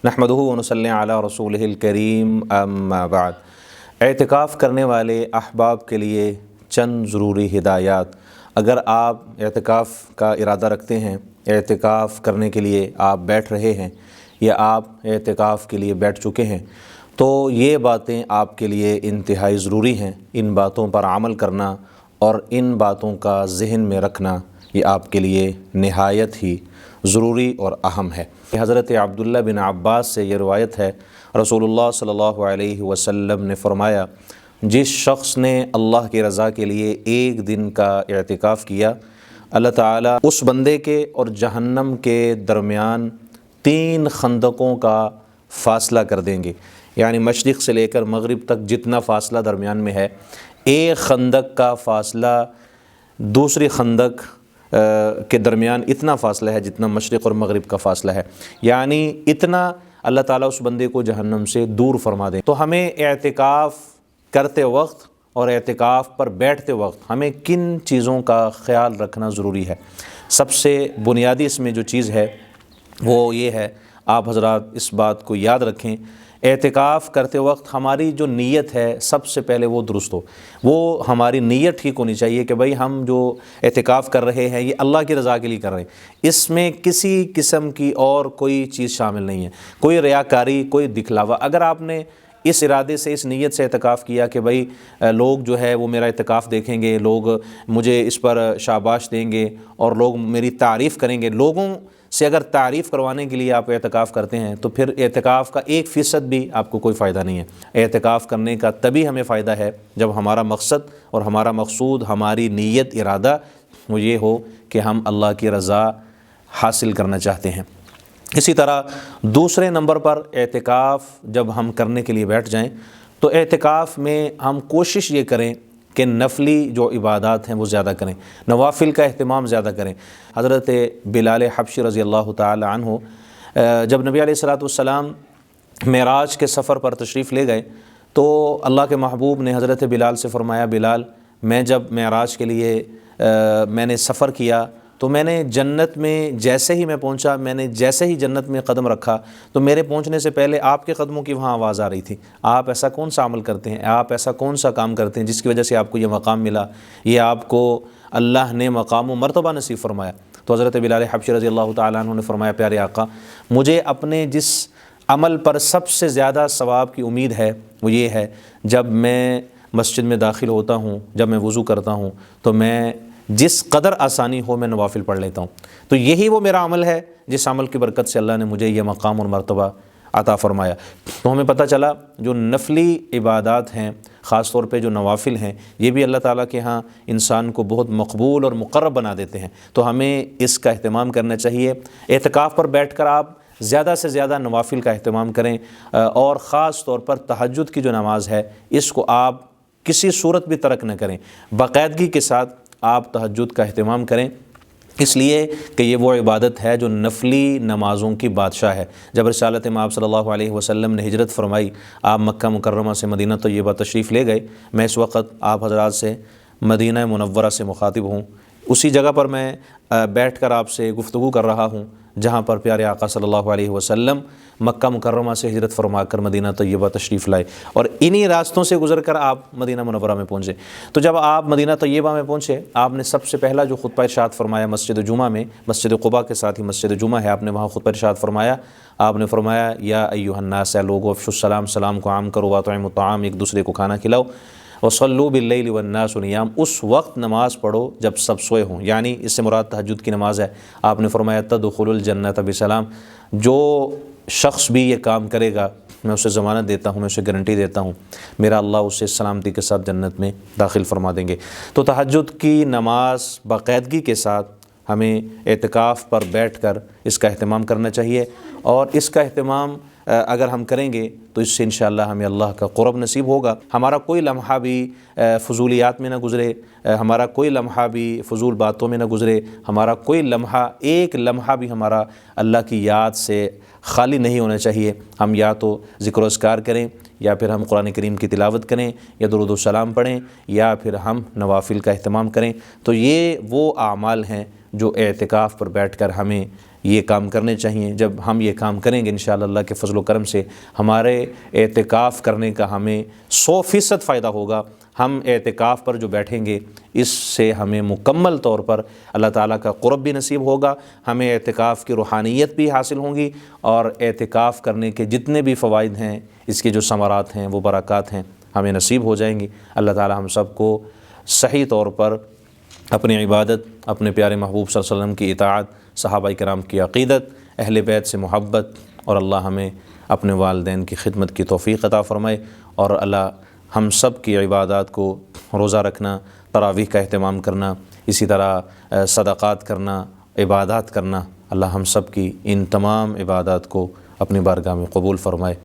नहमदुहु व नसल्ली अला रसूलिहिल करीम अम्मा बाद। एतिकाफ़ करने वाले अहबाब के लिए चंद ज़रूरी हिदायत। अगर आप एतिकाफ़ का इरादा रखते हैं, एतिकाफ़ करने के लिए आप बैठ रहे हैं या आप एतिकाफ़ के लिए बैठ चुके हैं, तो ये बातें आपके लिए इंतहाई ज़रूरी हैं। इन बातों पर अमल करना और इन बातों का ज़हन में रखना ये आपके लिए नहायत ही ज़रूरी और अहम है। हज़रत अब्दुल्ला बिन अब्बास से ये रिवायत है, रसूलुल्लाह सल्लल्लाहु अलैहि वसल्लम ने फ़रमाया, जिस शख़्स ने अल्लाह की रज़ा के लिए एक दिन का एतिकाफ़ किया, अल्लाह ताला उस बंदे के और जहन्नम के दरमियान 3 खंदकों का फ़ासला कर देंगे। यानी मशरिक़ से लेकर मगरिब तक जितना फ़ासला दरमियान में है, एक खंदक का फ़ासला दूसरी खंदक के दरमियान इतना फ़ासला है जितना मशरिक़ और मगरिब का फ़ासला है। यानी इतना अल्लाह ताला उस बंदे को जहन्नम से दूर फरमा दें। तो हमें एतिकाफ़ करते वक्त और एतिकाफ़ पर बैठते वक्त हमें किन चीज़ों का ख़याल रखना ज़रूरी है। सबसे बुनियादी इसमें जो चीज़ है वो ये है, आप हज़रात इस बात को याद रखें, एतिकाफ़ करते वक्त हमारी जो नीयत है सबसे पहले वो दुरुस्त हो। वो हमारी नीयत ठीक होनी चाहिए कि भाई हम जो एतिकाफ़ कर रहे हैं ये अल्लाह की रज़ा के लिए कर रहे हैं। इसमें किसी किस्म की और कोई चीज़ शामिल नहीं है, कोई रियाकारी, कोई दिखलावा। अगर आपने इस इरादे से, इस नीयत से एतिकाफ़ किया कि भाई लोग जो है वो मेरा एतिकाफ़ देखेंगे, लोग मुझे इस पर शाबाश देंगे और लोग मेरी तारीफ़ करेंगे, लोगों से अगर तारीफ़ करवाने के लिए आप एतिकाफ़ करते हैं तो फिर एतिकाफ़ का 1% भी आपको कोई फ़ायदा नहीं है। एतिकाफ़ करने का तभी हमें फ़ायदा है जब हमारा मकसद और हमारा मकसूद, हमारी नीयत, इरादा वो ये हो कि हम अल्लाह की रज़ा हासिल करना चाहते हैं। इसी तरह दूसरे नंबर पर एतिकाफ़ जब हम करने के लिए बैठ जाएं तो एतिकाफ़ में हम कोशिश ये करें कि नफली जो इबादत हैं वो ज़्यादा करें, नवाफिल का अहतमाम ज़्यादा करें। हज़रत बिलाल हबशी रज़ी अल्लाह ताला अन्हु जब नबी अलैहिस्सलातु वस्सलाम मेराज के सफ़र पर तशरीफ़ ले गए तो अल्लाह के महबूब ने हज़रत बिलाल से फ़रमाया, बिलाल, मैं जब मेराज के लिए मैंने सफ़र किया तो मैंने जन्नत में जैसे ही मैं पहुंचा, मैंने जैसे ही जन्नत में कदम रखा तो मेरे पहुंचने से पहले आपके कदमों की वहाँ आवाज़ आ रही थी। आप ऐसा कौन सा अमल करते हैं, आप ऐसा कौन सा काम करते हैं जिसकी वजह से आपको ये मकाम मिला, ये आपको अल्लाह ने मकाम व मर्तबा नसीब फरमाया। तो हज़रत बिलाल हबशी रज़ी अल्लाह ताला अन्हु ने फरमाया, प्यारे आका, मुझे अपने जिस अमल पर सबसे ज़्यादा सवाब की उम्मीद है वो ये है, जब मैं मस्जिद में दाखिल होता हूँ, जब मैं वज़ू करता हूँ तो मैं जिस कदर आसानी हो मैं नवाफिल पढ़ लेता हूँ। तो यही वो मेरा अमल है जिस अमल की बरकत से अल्लाह ने मुझे यह मकाम और मर्तबा अता फ़रमाया। तो हमें पता चला जो नफली इबादत हैं, ख़ास तौर पे जो नवाफिल हैं, ये भी अल्लाह ताला के यहाँ इंसान को बहुत मकबूल और मुक़र्रब बना देते हैं। तो हमें इसका अहतमाम करना चाहिए। एतिकाफ़ पर बैठ कर आप ज़्यादा से ज़्यादा नवाफिल का अहतमाम करें और ख़ास तौर पर तहज्जुद की जो नमाज़ है इसको आप किसी सूरत भी तर्क न करें, बाकायदगी के साथ आप तहज्जुद का अहतमाम करें, इसलिए कि ये वो इबादत है जो नफली नमाज़ों की बादशाह है। जब रिसालत आब सल्लल्लाहु अलैहि वसल्लम ने हिजरत फरमाई, आप मक्का मुकर्रमा से मदीना तय्यबा तशरीफ़ ले गए। मैं इस वक्त आप हज़रात से मदीना मुनव्वरा से मुखातिब हूँ। उसी जगह पर मैं बैठ कर आपसे गुफ्तगू कर रहा हूँ जहाँ पर प्यारे आका सल्लल्लाहु अलैहि वसल्लम मक्का मुकर्रमा से हिजरत फरमा कर मदीना तय्यबा तशरीफ़ लाए और इन्हीं रास्तों से गुज़र कर आप मदीना मुनव्वरा में पहुँचे। तो जब आप मदीना तय्यबा में पहुँचे, आपने सबसे पहला जो खुतबा इरशाद फरमाया मस्जिद जुमा में, मस्जिद क़ुबा के साथ ही मस्जिद जुमा है, आपने वहाँ खुतबा इरशाद फरमाया। आपने फरमाया, या अय्युहन्नास, लोगो अफ़शुस्सलाम, सलाम को आम करो, वातइमु त्ताआम, एक दूसरे को खाना खिलाओ, वसल्लु बिल्लैलि वन्नासु नियाम, उस वक्त नमाज़ पढ़ो जब सब सोए हों। यानी इससे मुराद तहज्जुद की नमाज़ है। आपने फरमाया, तदखुलुल जन्नत बिसलाम, जो शख्स भी ये काम करेगा मैं उसे ज़मानत देता हूँ, मैं उसे गारंटी देता हूँ, मेरा अल्लाह उसे सलामती के साथ जन्नत में दाखिल फरमा देंगे। तो तहज्जुद की नमाज़ बाकायदगी के साथ हमें एतिकाफ़ पर बैठ कर इसका अहतमाम करना चाहिए और इसका अहतमाम अगर हम करेंगे तो इससे इंशाअल्लाह हमें अल्लाह का क़ुर्ब नसीब होगा। हमारा कोई लम्हा भी फ़ुज़ूलियात में ना गुज़रे, हमारा कोई लम्हा भी फ़ुज़ूल बातों में ना गुज़रे, हमारा कोई लम्हा, एक लम्हा भी हमारा अल्लाह की याद से खाली नहीं होना चाहिए। हम या तो ज़िक्र अस्कार करें, या फिर हम कुरान करीम की तिलावत करें, या दुरूद व सलाम पढ़ें, या फिर हम नवाफिल का अहतमाम करें। तो ये वो आमाल हैं जो एतिकाफ़ पर बैठ कर हमें یہ کام کرنے چاہیے۔ جب ہم یہ کام کریں گے انشاءاللہ اللہ کے فضل و کرم سے ہمارے اعتکاف کرنے کا ہمیں 100% فائدہ ہوگا۔ ہم اعتکاف پر جو بیٹھیں گے اس سے ہمیں مکمل طور پر اللہ تعالیٰ کا قرب بھی نصیب ہوگا، ہمیں اعتکاف کی روحانیت بھی حاصل ہوں گی، اور اعتکاف کرنے کے جتنے بھی فوائد ہیں، اس کے جو ثمرات ہیں، وہ برکات ہیں، ہمیں نصیب ہو جائیں گی۔ اللہ تعالیٰ ہم سب کو صحیح طور پر اپنی عبادت، اپنے پیارے محبوب صلی اللہ علیہ وسلم کی اطاعت، صحابہ کرام کی عقیدت، اہل بیت سے محبت، اور اللہ ہمیں اپنے والدین کی خدمت کی توفیق عطا فرمائے، اور اللہ ہم سب کی عبادات کو، روزہ رکھنا، تراویح کا اہتمام کرنا، اسی طرح صدقات کرنا، عبادات کرنا، اللہ ہم سب کی ان تمام عبادات کو اپنی بارگاہ میں قبول فرمائے۔